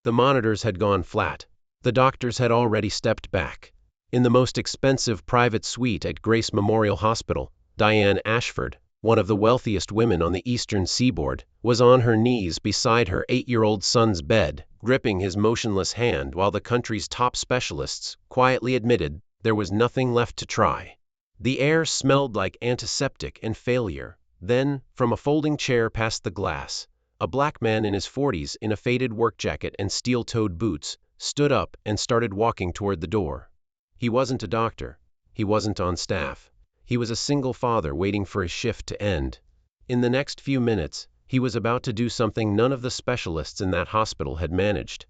The monitors had gone flat. The doctors had already stepped back. In the most expensive private suite at Grace Memorial Hospital, Diane Ashford, one of the wealthiest women on the eastern seaboard, was on her knees beside her 8-year-old son's bed, gripping his motionless hand while the country's top specialists quietly admitted there was nothing left to try. The air smelled like antiseptic and failure. Then, from a folding chair past the glass, a black man in his 40s in a faded work jacket and steel-toed boots stood up and started walking toward the door. He wasn't a doctor. He wasn't on staff. He was a single father waiting for his shift to end. In the next few minutes, he was about to do something none of the specialists in that hospital had managed.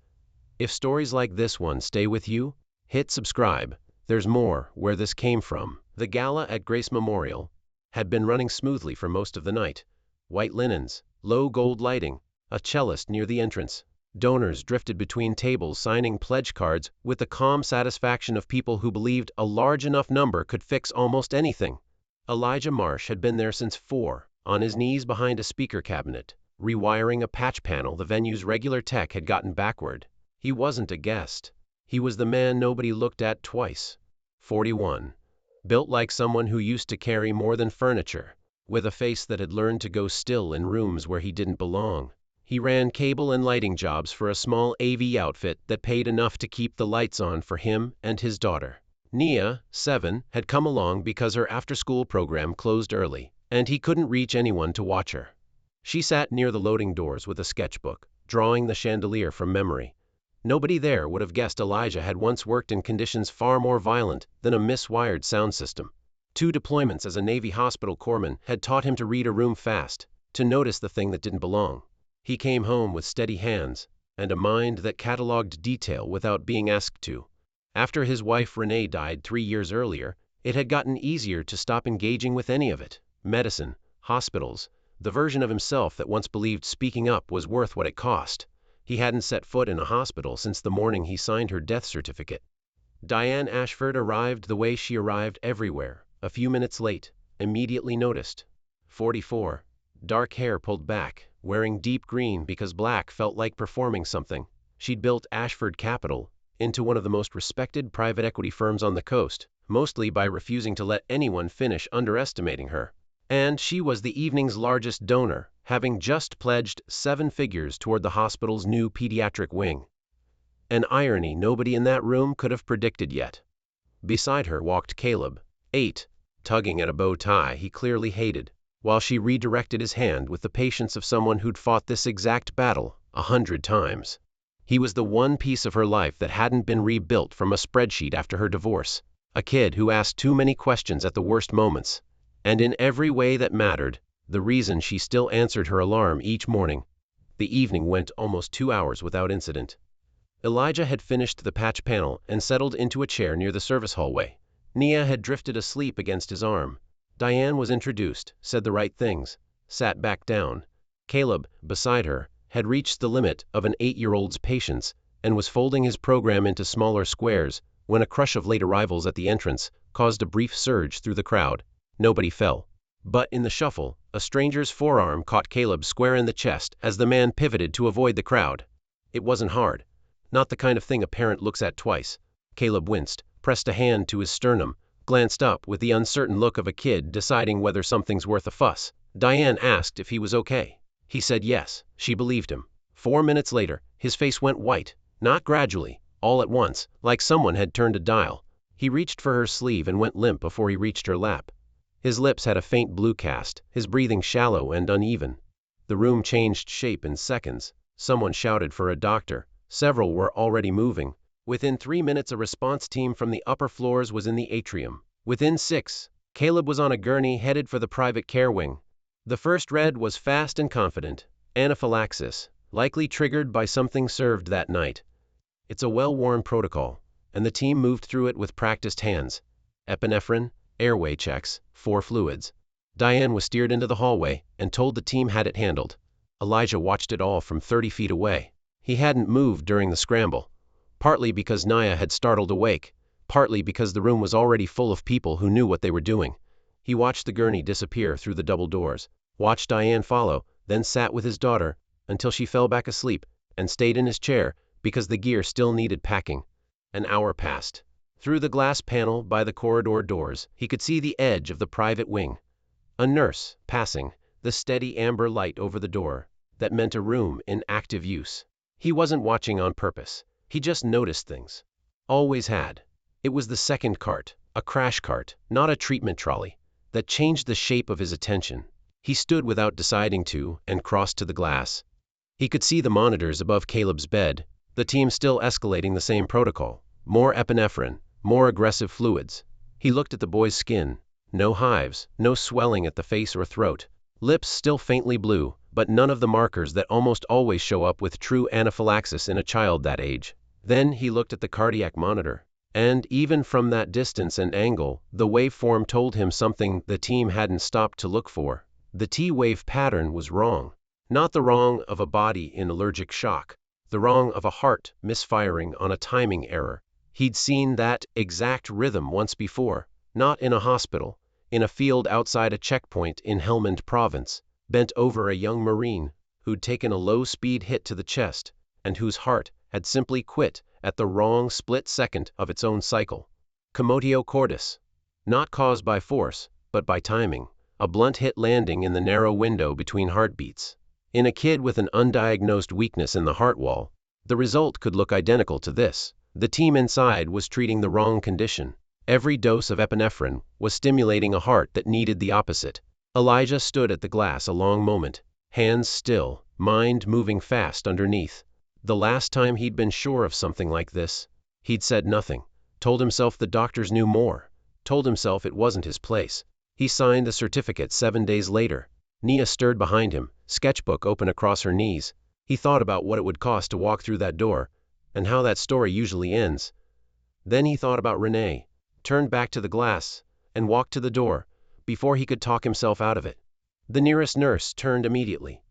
If stories like this one stay with you, hit subscribe. There's more where this came from. The gala at Grace Memorial had been running smoothly for most of the night. White linens, low gold lighting, a cellist near the entrance. Donors drifted between tables signing pledge cards with the calm satisfaction of people who believed a large enough number could fix almost anything. Elijah Marsh had been there since 4, on his knees behind a speaker cabinet, rewiring a patch panel the venue's regular tech had gotten backward. He wasn't a guest. He was the man nobody looked at twice. 41. Built like someone who used to carry more than furniture, with a face that had learned to go still in rooms where he didn't belong. He ran cable and lighting jobs for a small AV outfit that paid enough to keep the lights on for him and his daughter. Nia, 7, had come along because her after-school program closed early, and he couldn't reach anyone to watch her. She sat near the loading doors with a sketchbook, drawing the chandelier from memory. Nobody there would have guessed Elijah had once worked in conditions far more violent than a miswired sound system. 2 deployments as a Navy hospital corpsman had taught him to read a room fast, to notice the thing that didn't belong. He came home with steady hands and a mind that cataloged detail without being asked to. After his wife Renee died 3 years earlier, it had gotten easier to stop engaging with any of it. Medicine, hospitals, the version of himself that once believed speaking up was worth what it cost. He hadn't set foot in a hospital since the morning he signed her death certificate. Diane Ashford arrived the way she arrived everywhere, a few minutes late, immediately noticed. 44. Dark hair pulled back, wearing deep green because black felt like performing something. She'd built Ashford Capital into one of the most respected private equity firms on the coast, mostly by refusing to let anyone finish underestimating her. And she was the evening's largest donor, having just pledged 7 figures toward the hospital's new pediatric wing. An irony nobody in that room could have predicted yet. Beside her walked Caleb, 8, tugging at a bow tie he clearly hated, while she redirected his hand with the patience of someone who'd fought this exact battle 100 times. He was the one piece of her life that hadn't been rebuilt from a spreadsheet after her divorce, a kid who asked too many questions at the worst moments, and in every way that mattered, the reason she still answered her alarm each morning. The evening went almost 2 hours without incident. Elijah had finished the patch panel and settled into a chair near the service hallway. Nia had drifted asleep against his arm. Diane was introduced, said the right things, sat back down. Caleb, beside her, had reached the limit of an 8-year-old's patience and was folding his program into smaller squares when a crush of late arrivals at the entrance caused a brief surge through the crowd. Nobody fell. But in the shuffle, a stranger's forearm caught Caleb square in the chest as the man pivoted to avoid the crowd. It wasn't hard. Not the kind of thing a parent looks at twice. Caleb winced, pressed a hand to his sternum, glanced up with the uncertain look of a kid deciding whether something's worth a fuss. Diane asked if he was okay. He said yes. She believed him. 4 minutes later, his face went white, not gradually, all at once, like someone had turned a dial. He reached for her sleeve and went limp before he reached her lap. His lips had a faint blue cast, his breathing shallow and uneven. The room changed shape in seconds. Someone shouted for a doctor. Several were already moving. Within 3 minutes, a response team from the upper floors was in the atrium. Within 6, Caleb was on a gurney headed for the private care wing. The first read was fast and confident. Anaphylaxis, likely triggered by something served that night. It's a well-worn protocol, and the team moved through it with practiced hands. Epinephrine, airway checks, 4 fluids. Diane was steered into the hallway and told the team had it handled. Elijah watched it all from 30 feet away. He hadn't moved during the scramble, partly because Nia had startled awake, partly because the room was already full of people who knew what they were doing. He watched the gurney disappear through the double doors, watched Diane follow, then sat with his daughter until she fell back asleep and stayed in his chair, because the gear still needed packing. An hour passed. Through the glass panel by the corridor doors, he could see the edge of the private wing. A nurse, passing, the steady amber light over the door, that meant a room in active use. He wasn't watching on purpose. He just noticed things. Always had. It was the second cart, a crash cart, not a treatment trolley, that changed the shape of his attention. He stood without deciding to and crossed to the glass. He could see the monitors above Caleb's bed, the team still escalating the same protocol. More epinephrine, more aggressive fluids. He looked at the boy's skin. No hives, no swelling at the face or throat. Lips still faintly blue, but none of the markers that almost always show up with true anaphylaxis in a child that age. Then he looked at the cardiac monitor. And even from that distance and angle, the waveform told him something the team hadn't stopped to look for. The T-wave pattern was wrong. Not the wrong of a body in allergic shock. The wrong of a heart misfiring on a timing error. He'd seen that exact rhythm once before, not in a hospital, in a field outside a checkpoint in Helmand Province, bent over a young Marine who'd taken a low-speed hit to the chest and whose heart had simply quit at the wrong split second of its own cycle. Commotio cordis. Not caused by force, but by timing. A blunt hit landing in the narrow window between heartbeats. In a kid with an undiagnosed weakness in the heart wall, the result could look identical to this. The team inside was treating the wrong condition. Every dose of epinephrine was stimulating a heart that needed the opposite. Elijah stood at the glass a long moment, hands still, mind moving fast underneath. The last time he'd been sure of something like this, he'd said nothing, told himself the doctors knew more, told himself it wasn't his place. He signed the certificate 7 days later. Nia stirred behind him, sketchbook open across her knees. He thought about what it would cost to walk through that door, and how that story usually ends. Then he thought about Renee, turned back to the glass, and walked to the door, before he could talk himself out of it. The nearest nurse turned immediately.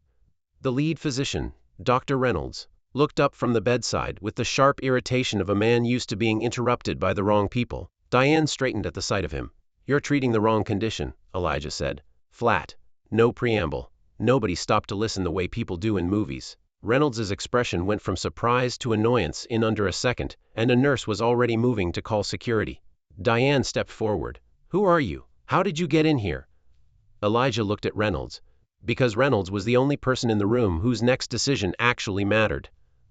The lead physician, Dr. Reynolds, looked up from the bedside with the sharp irritation of a man used to being interrupted by the wrong people. Diane straightened at the sight of him. "You're treating the wrong condition," Elijah said. Flat. No preamble. Nobody stopped to listen the way people do in movies. Reynolds' expression went from surprise to annoyance in under a second, and a nurse was already moving to call security. Diane stepped forward. "Who are you? How did you get in here?" Elijah looked at Reynolds, because Reynolds was the only person in the room whose next decision actually mattered.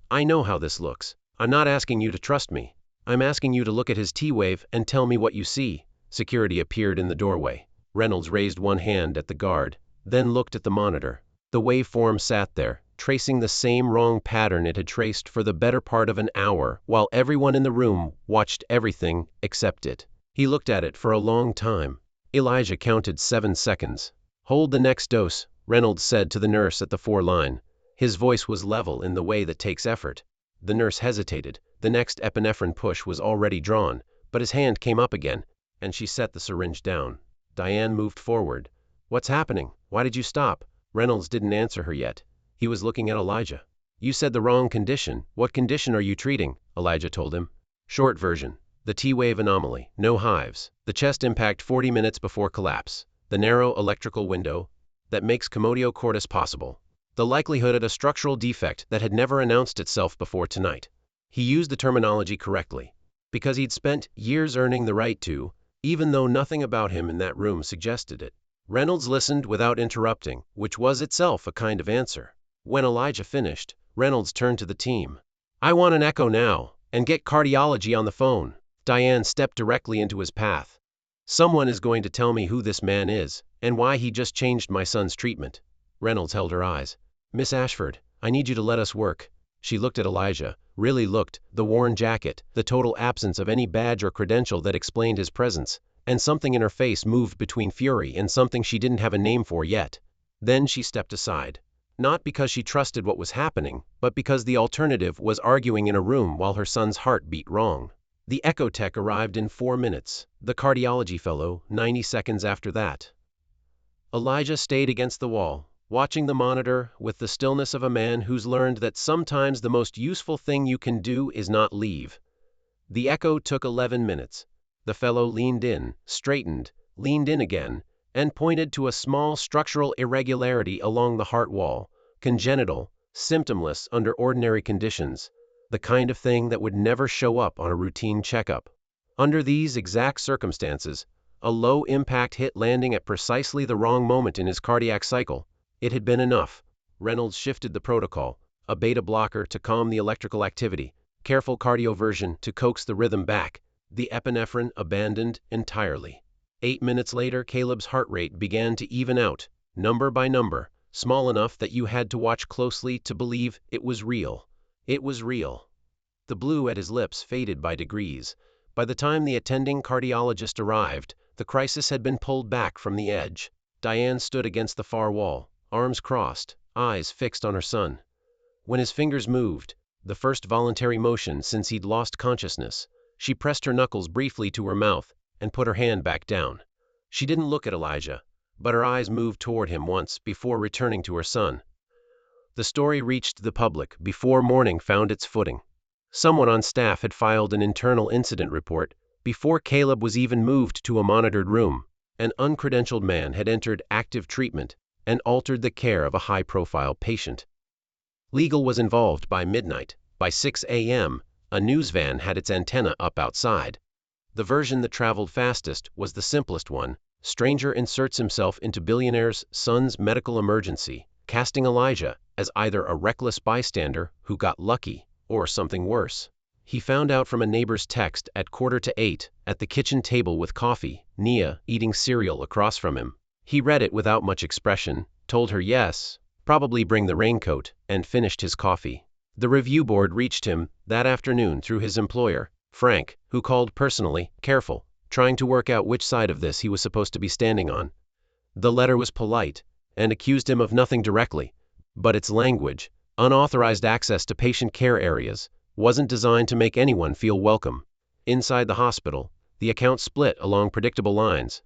"I know how this looks. I'm not asking you to trust me. I'm asking you to look at his T-wave and tell me what you see." Security appeared in the doorway. Reynolds raised one hand at the guard, then looked at the monitor. The waveform sat there, tracing the same wrong pattern it had traced for the better part of an hour, while everyone in the room watched everything except it. He looked at it for a long time. Elijah counted 7 seconds. "Hold the next dose," Reynolds said to the nurse at the 4 line. His voice was level in the way that takes effort. The nurse hesitated. The next epinephrine push was already drawn, but his hand came up again, and she set the syringe down. Diane moved forward. "What's happening? Why did you stop?" Reynolds didn't answer her yet. He was looking at Elijah. "You said the wrong condition. What condition are you treating?" Elijah told him. Short version. The T-wave anomaly. No hives. The chest impact 40 minutes before collapse. The narrow electrical window that makes commotio cordis possible. The likelihood of a structural defect that had never announced itself before tonight. He used the terminology correctly, because he'd spent years earning the right to, even though nothing about him in that room suggested it. Reynolds listened without interrupting, which was itself a kind of answer. When Elijah finished, Reynolds turned to the team. "I want an echo now, and get cardiology on the phone." Diane stepped directly into his path. "Someone is going to tell me who this man is, and why he just changed my son's treatment." Reynolds held her eyes. "Miss Ashford, I need you to let us work." She looked at Elijah, really looked, the worn jacket, the total absence of any badge or credential that explained his presence, and something in her face moved between fury and something she didn't have a name for yet. Then she stepped aside. Not because she trusted what was happening, but because the alternative was arguing in a room while her son's heart beat wrong. The echo tech arrived in 4 minutes, the cardiology fellow 90 seconds after that. Elijah stayed against the wall, watching the monitor with the stillness of a man who's learned that sometimes the most useful thing you can do is not leave. The echo took 11 minutes. The fellow leaned in, straightened, leaned in again, and pointed to a small structural irregularity along the heart wall, congenital, symptomless under ordinary conditions, the kind of thing that would never show up on a routine checkup. Under these exact circumstances, a low-impact hit landing at precisely the wrong moment in his cardiac cycle, it had been enough. Reynolds shifted the protocol, a beta blocker to calm the electrical activity, careful cardioversion to coax the rhythm back, the epinephrine abandoned entirely. 8 minutes later, Caleb's heart rate began to even out, number by number, small enough that you had to watch closely to believe it was real. It was real. The blue at his lips faded by degrees. By the time the attending cardiologist arrived, the crisis had been pulled back from the edge. Diane stood against the far wall, arms crossed, eyes fixed on her son. When his fingers moved, the first voluntary motion since he'd lost consciousness, she pressed her knuckles briefly to her mouth and put her hand back down. She didn't look at Elijah, but her eyes moved toward him once before returning to her son. The story reached the public before morning found its footing. Someone on staff had filed an internal incident report before Caleb was even moved to a monitored room. An uncredentialed man had entered active treatment and altered the care of a high-profile patient. Legal was involved by midnight. By 6 a.m., a news van had its antenna up outside. The version that traveled fastest was the simplest one. Stranger inserts himself into billionaire's son's medical emergency, casting Elijah as either a reckless bystander who got lucky or something worse. He found out from a neighbor's text at 7:45 at the kitchen table with coffee, Nia eating cereal across from him. He read it without much expression, told her yes, probably bring the raincoat, and finished his coffee. The review board reached him that afternoon through his employer, Frank, who called personally, careful, trying to work out which side of this he was supposed to be standing on. The letter was polite and accused him of nothing directly, but its language, unauthorized access to patient care areas, wasn't designed to make anyone feel welcome. Inside the hospital, the account split along predictable lines.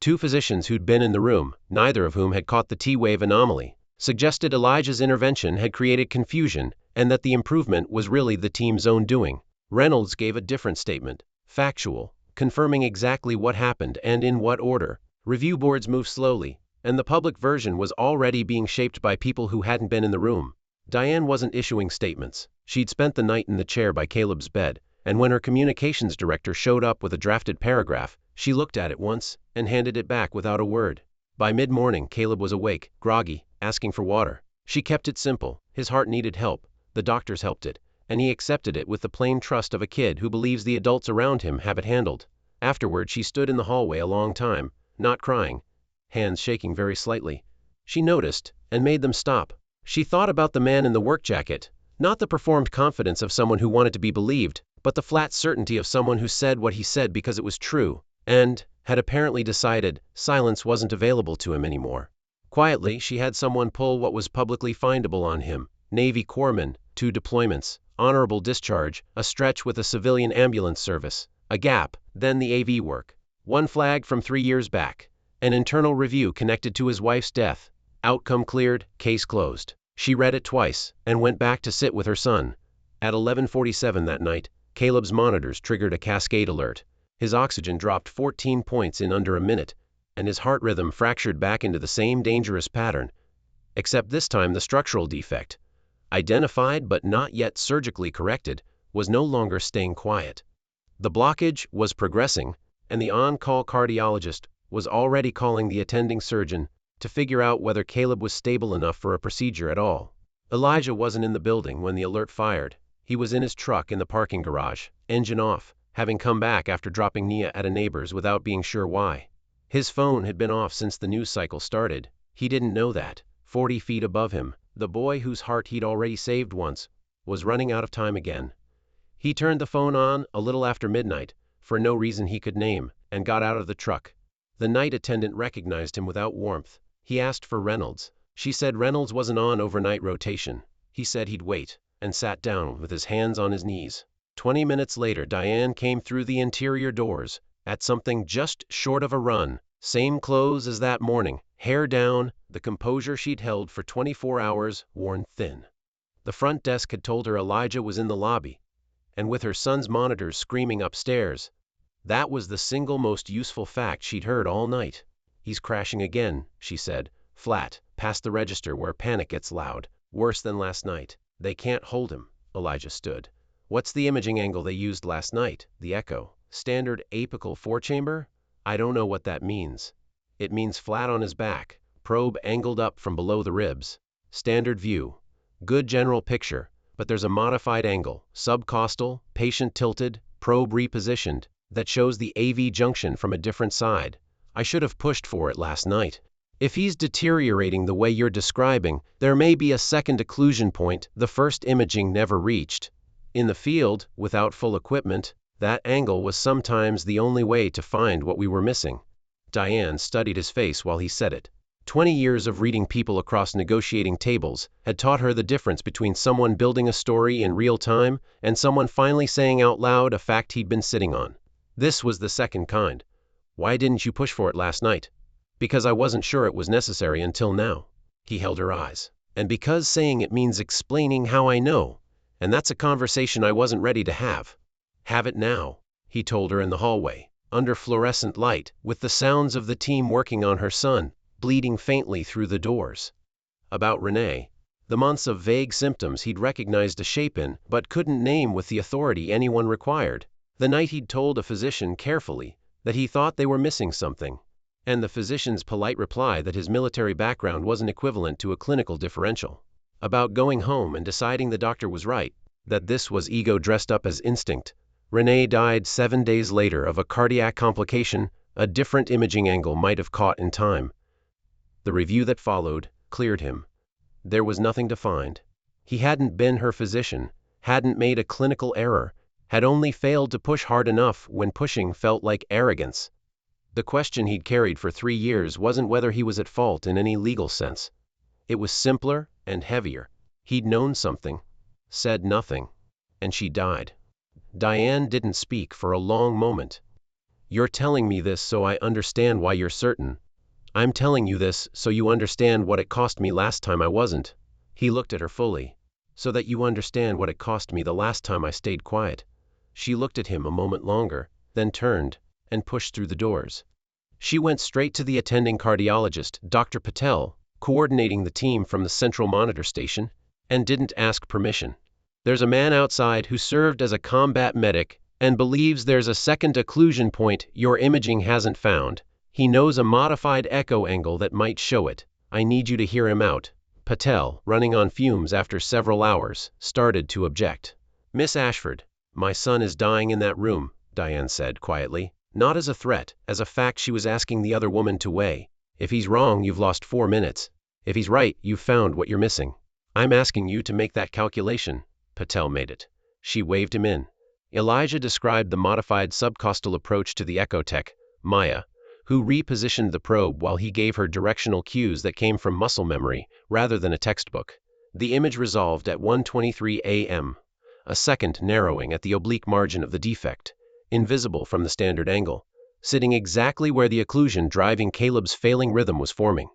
Two physicians who'd been in the room, neither of whom had caught the T-wave anomaly, suggested Elijah's intervention had created confusion and that the improvement was really the team's own doing. Reynolds gave a different statement, factual, confirming exactly what happened and in what order. Review boards moved slowly, and the public version was already being shaped by people who hadn't been in the room. Diane wasn't issuing statements. She'd spent the night in the chair by Caleb's bed, and when her communications director showed up with a drafted paragraph, she looked at it once and handed it back without a word. By mid-morning, Caleb was awake, groggy, asking for water. She kept it simple. His heart needed help. The doctors helped it, and he accepted it with the plain trust of a kid who believes the adults around him have it handled. Afterward, she stood in the hallway a long time, not crying, hands shaking very slightly. She noticed and made them stop. She thought about the man in the work jacket, not the performed confidence of someone who wanted to be believed, but the flat certainty of someone who said what he said because it was true, and had apparently decided silence wasn't available to him anymore. Quietly, she had someone pull what was publicly findable on him: Navy corpsman, 2 deployments, honorable discharge, a stretch with a civilian ambulance service, a gap, then the AV work, 1 flag from 3 years back, an internal review connected to his wife's death, outcome cleared, case closed. She read it twice and went back to sit with her son. At 11:47 that night, Caleb's monitors triggered a cascade alert. His oxygen dropped 14 points in under a minute, and his heart rhythm fractured back into the same dangerous pattern, except this time the structural defect, identified but not yet surgically corrected, was no longer staying quiet. The blockage was progressing, and the on-call cardiologist was already calling the attending surgeon to figure out whether Caleb was stable enough for a procedure at all. Elijah wasn't in the building when the alert fired. He was in his truck in the parking garage, engine off, having come back after dropping Nia at a neighbor's without being sure why. His phone had been off since the news cycle started. He didn't know that. 40 feet above him, the boy whose heart he'd already saved once was running out of time again. He turned the phone on a little after midnight, for no reason he could name, and got out of the truck. The night attendant recognized him without warmth. He asked for Reynolds. She said Reynolds wasn't on overnight rotation. He said he'd wait, and sat down with his hands on his knees. 20 minutes later, Diane came through the interior doors, at something just short of a run. Same clothes as that morning, hair down, the composure she'd held for 24 hours worn thin. The front desk had told her Elijah was in the lobby, and with her son's monitors screaming upstairs, that was the single most useful fact she'd heard all night. "He's crashing again," she said, flat, past the register where panic gets loud. "Worse than last night. They can't hold him." Elijah stood, What's the imaging angle they used last night? The echo. Standard apical 4-chamber? I don't know what that means. It means flat on his back, probe angled up from below the ribs. Standard view. Good general picture, but there's a modified angle, subcostal, patient tilted, probe repositioned, that shows the AV junction from a different side. I should have pushed for it last night. If he's deteriorating the way you're describing, there may be a second occlusion point the first imaging never reached. In the field, without full equipment, that angle was sometimes the only way to find what we were missing. Diane studied his face while he said it. 20 years of reading people across negotiating tables had taught her the difference between someone building a story in real time and someone finally saying out loud a fact he'd been sitting on. This was the second kind. Why didn't you push for it last night? Because I wasn't sure it was necessary until now. He held her eyes. And because saying it means explaining how I know. And that's a conversation I wasn't ready to have. Have it now, he told her in the hallway, under fluorescent light, with the sounds of the team working on her son, bleeding faintly through the doors. About Renee. The months of vague symptoms he'd recognized a shape in, but couldn't name with the authority anyone required. The night he'd told a physician carefully that he thought they were missing something. And the physician's polite reply that his military background wasn't equivalent to a clinical differential. About going home and deciding the doctor was right, that this was ego dressed up as instinct. Renee died 7 days later of a cardiac complication a different imaging angle might have caught in time. The review that followed cleared him. There was nothing to find. He hadn't been her physician, hadn't made a clinical error, had only failed to push hard enough when pushing felt like arrogance. The question he'd carried for 3 years wasn't whether he was at fault in any legal sense. It was simpler and heavier. He'd known something, said nothing, and she died. Diane didn't speak for a long moment. You're telling me this so I understand why you're certain. I'm telling you this so you understand what it cost me last time I wasn't. He looked at her fully. So that you understand what it cost me the last time I stayed quiet. She looked at him a moment longer, then turned and pushed through the doors. She went straight to the attending cardiologist, Dr. Patel, coordinating the team from the central monitor station, and didn't ask permission. There's a man outside who served as a combat medic and believes there's a second occlusion point your imaging hasn't found. He knows a modified echo angle that might show it. I need you to hear him out. Patel, running on fumes after several hours, started to object. Miss Ashford, my son is dying in that room, Diane said quietly. Not as a threat, as a fact she was asking the other woman to weigh. If he's wrong, you've lost 4 minutes. If he's right, you've found what you're missing. I'm asking you to make that calculation. Patel made it. She waved him in. Elijah described the modified subcostal approach to the echo tech, Maya, who repositioned the probe while he gave her directional cues that came from muscle memory rather than a textbook. The image resolved at 1:23 a.m., a second narrowing at the oblique margin of the defect, invisible from the standard angle, sitting exactly where the occlusion driving Caleb's failing rhythm was forming.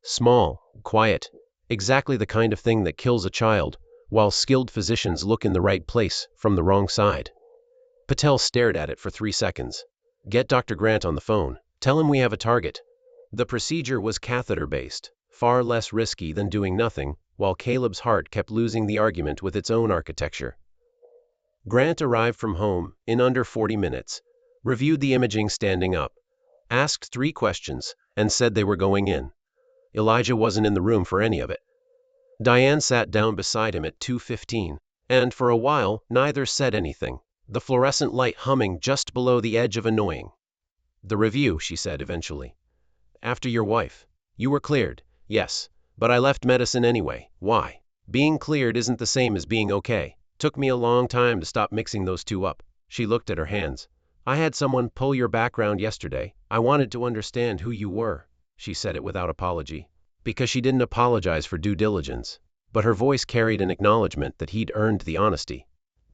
Small, quiet, exactly the kind of thing that kills a child, while skilled physicians look in the right place from the wrong side. Patel stared at it for 3 seconds. Get Dr. Grant on the phone. Tell him we have a target. The procedure was catheter-based, far less risky than doing nothing, while Caleb's heart kept losing the argument with its own architecture. Grant arrived from home in under 40 minutes, reviewed the imaging standing up, asked 3 questions, and said they were going in. Elijah wasn't in the room for any of it. Diane sat down beside him at 2:15, and for a while neither said anything, the fluorescent light humming just below the edge of annoying. The review, she said eventually. After your wife. You were cleared, yes, but I left medicine anyway. Why? Being cleared isn't the same as being okay. Took me a long time to stop mixing those two up. She looked at her hands. I had someone pull your background yesterday. I wanted to understand who you were. She said it without apology. Because she didn't apologize for due diligence. But her voice carried an acknowledgement that he'd earned the honesty.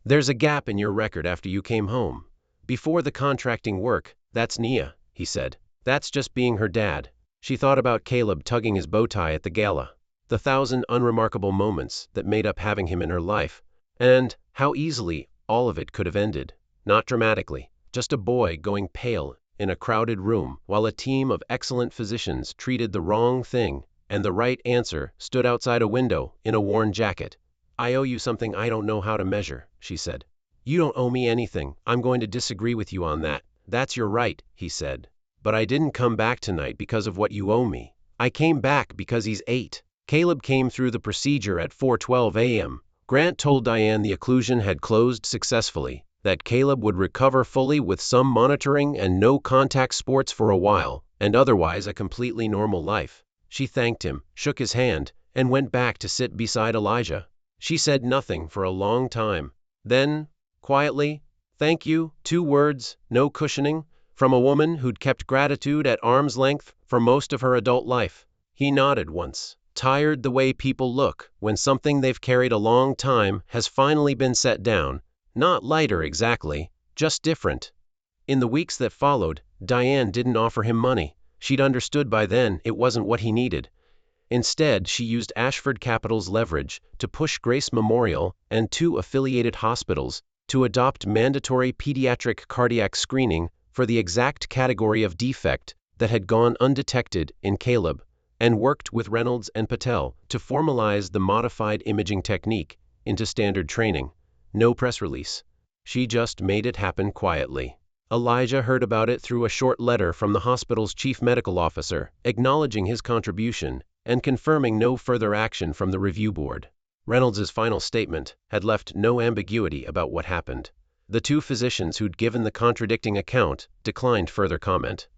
There's a gap in your record after you came home. Before the contracting work, that's Nia, he said. That's just being her dad. She thought about Caleb tugging his bow tie at the gala. The 1,000 unremarkable moments that made up having him in her life. And how easily all of it could have ended. Not dramatically. Just a boy going pale in a crowded room while a team of excellent physicians treated the wrong thing and the right answer stood outside a window in a worn jacket. I owe you something I don't know how to measure, she said. "You don't owe me anything. I'm going to disagree with you on that." "That's your right," he said. "But I didn't come back tonight because of what you owe me. I came back because he's 8. Caleb came through the procedure at 4:12 a.m. Grant told Diane the occlusion had closed successfully, that Caleb would recover fully with some monitoring and no contact sports for a while, and otherwise a completely normal life. She thanked him, shook his hand, and went back to sit beside Elijah. She said nothing for a long time. Then, quietly, "Thank you," 2 words, no cushioning, from a woman who'd kept gratitude at arm's length for most of her adult life. He nodded once, tired the way people look when something they've carried a long time has finally been set down. Not lighter exactly, just different. In the weeks that followed, Diane didn't offer him money. She'd understood by then it wasn't what he needed. Instead, she used Ashford Capital's leverage to push Grace Memorial and 2 affiliated hospitals to adopt mandatory pediatric cardiac screening for the exact category of defect that had gone undetected in Caleb, and worked with Reynolds and Patel to formalize the modified imaging technique into standard training. No press release. She just made it happen quietly. Elijah heard about it through a short letter from the hospital's chief medical officer, acknowledging his contribution and confirming no further action from the review board. Reynolds' final statement had left no ambiguity about what happened. The 2 physicians who'd given the contradicting account declined further comment.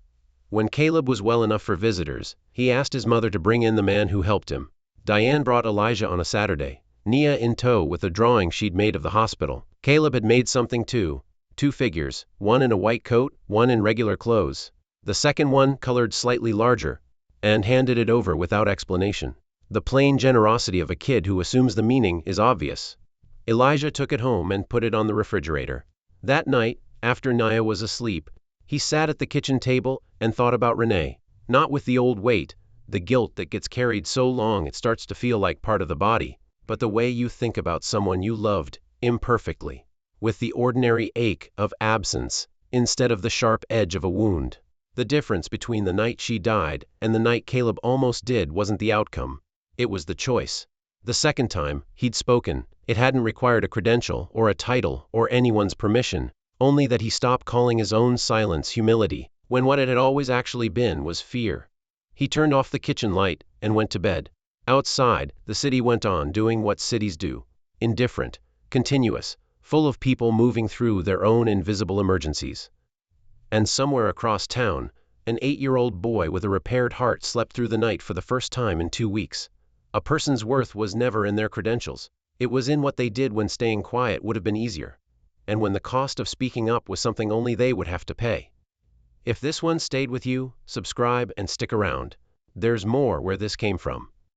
When Caleb was well enough for visitors, he asked his mother to bring in the man who helped him. Diane brought Elijah on a Saturday, Nia in tow with a drawing she'd made of the hospital. Caleb had made something too. 2 figures, one in a white coat, one in regular clothes. The second one, colored slightly larger, and handed it over without explanation. The plain generosity of a kid who assumes the meaning is obvious. Elijah took it home and put it on the refrigerator. That night, after Nia was asleep, he sat at the kitchen table and thought about Renee, not with the old weight, the guilt that gets carried so long it starts to feel like part of the body, but the way you think about someone you loved, imperfectly, with the ordinary ache of absence instead of the sharp edge of a wound. The difference between the night she died and the night Caleb almost did wasn't the outcome. It was the choice. The second time he'd spoken, it hadn't required a credential or a title or anyone's permission, only that he stopped calling his own silence humility, when what it had always actually been was fear. He turned off the kitchen light and went to bed. Outside, the city went on doing what cities do. Indifferent, continuous, full of people moving through their own invisible emergencies. And somewhere across town, an 8-year-old boy with a repaired heart slept through the night for the first time in 2 weeks. A person's worth was never in their credentials. It was in what they did when staying quiet would have been easier, and when the cost of speaking up was something only they would have to pay. If this one stayed with you, subscribe and stick around. There's more where this came from.